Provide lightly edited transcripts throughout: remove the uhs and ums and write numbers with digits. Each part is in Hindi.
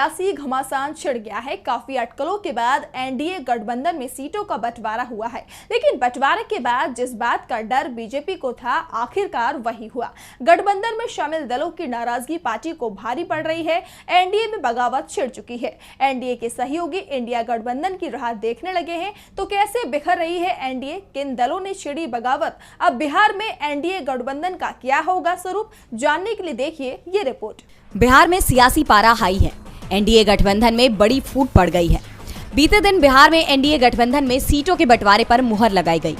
सियासी घमासान छिड़ गया है। काफी अटकलों के बाद एनडीए गठबंधन में सीटों का बंटवारा हुआ है, लेकिन बंटवारे के बाद जिस बात का डर बीजेपी को था, आखिरकार वही हुआ। गठबंधन में शामिल दलों की नाराजगी पार्टी को भारी पड़ रही है। एनडीए में बगावत छिड़ चुकी है। एनडीए के सहयोगी इंडिया गठबंधन की राह देखने लगे हैं। तो कैसे बिखर रही है एनडीए, किन दलों ने छिड़ी बगावत, अब बिहार में एनडीए गठबंधन का क्या होगा स्वरूप, जानने के लिए देखिए ये रिपोर्ट। बिहार में सियासी पारा हाई है। एनडीए गठबंधन में बड़ी फूट पड़ गई है। बीते दिन बिहार में एनडीए गठबंधन में सीटों के बंटवारे पर मुहर लगाई गई,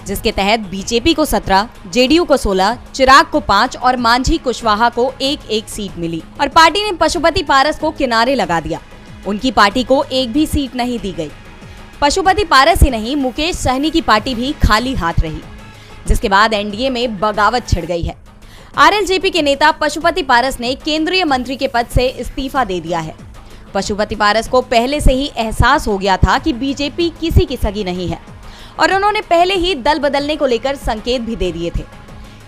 जिसके तहत बीजेपी को 17, जेडीयू को 16, चिराग को 5 और मांझी कुशवाहा को एक सीट मिली। और पार्टी ने पशुपति पारस को किनारे लगा दिया। उनकी पार्टी को एक भी सीट नहीं दी गई। पशुपति पारस ही नहीं, मुकेश सहनी की पार्टी भी खाली हाथ रही, जिसके बाद एनडीए में बगावत छिड़ गई है। आरएलजेपी के नेता पशुपति पारस ने केंद्रीय मंत्री के पद से इस्तीफा दे दिया है। पशुपति पारस को पहले से ही एहसास हो गया था कि बीजेपी किसी की सगी नहीं है और उन्होंने पहले ही दल बदलने को लेकर संकेत भी दे दिए थे।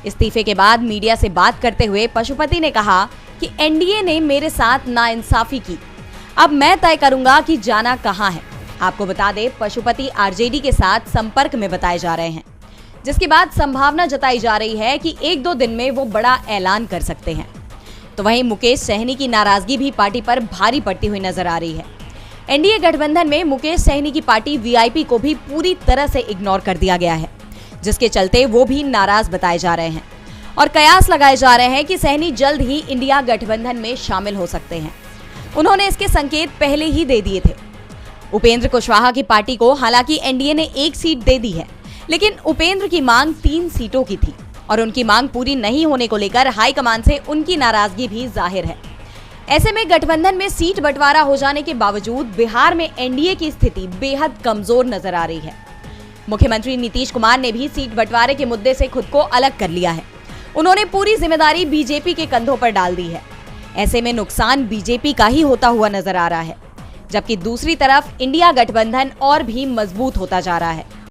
इस्तीफे के बाद मीडिया से बात करते हुए पशुपति ने कहा कि एनडीए ने मेरे साथ नाइंसाफी की, अब मैं तय करूंगा कि जाना कहां है। आपको बता दें, पशुपति आरजेडी के साथ संपर्क में बताए जा रहे हैं, जिसके बाद संभावना जताई जा रही है कि 1-2 दिन में वो बड़ा ऐलान कर सकते हैं। तो वहीं मुकेश सहनी की नाराजगी भी पार्टी पर भारी पड़ती हुई नजर आ रही है। एनडीए गठबंधन में मुकेश सहनी की पार्टी वीआईपी को भी पूरी तरह से इग्नोर कर दिया गया है, जिसके चलते वो भी नाराज बताए जा रहे हैं और कयास लगाए जा रहे हैं कि सहनी जल्द ही इंडिया गठबंधन में शामिल हो सकते हैं। उन्होंने इसके संकेत पहले ही दे दिए थे। उपेंद्र कुशवाहा की पार्टी को हालांकि एनडीए ने 1 सीट दे दी है, लेकिन उपेंद्र की मांग 3 सीटों की थी और उनकी मांग पूरी नहीं होने को लेकर हाईकमान से उनकी नाराजगी भी जाहिर है। ऐसे में गठबंधन में सीट बंटवारा हो जाने के बावजूद बिहार में एनडीए की स्थिति बेहद कमजोर नजर आ रही है। मुख्यमंत्री नीतीश कुमार ने भी सीट बंटवारे के मुद्दे से खुद को अलग कर लिया है। उन्होंने पूरी जिम्मेदारी बीजेपी के कंधों पर डाल दी है। ऐसे में नुकसान बीजेपी का ही होता हुआ नजर आ रहा है, जबकि दूसरी तरफ इंडिया गठबंधन और भी मजबूत होता जा रहा है।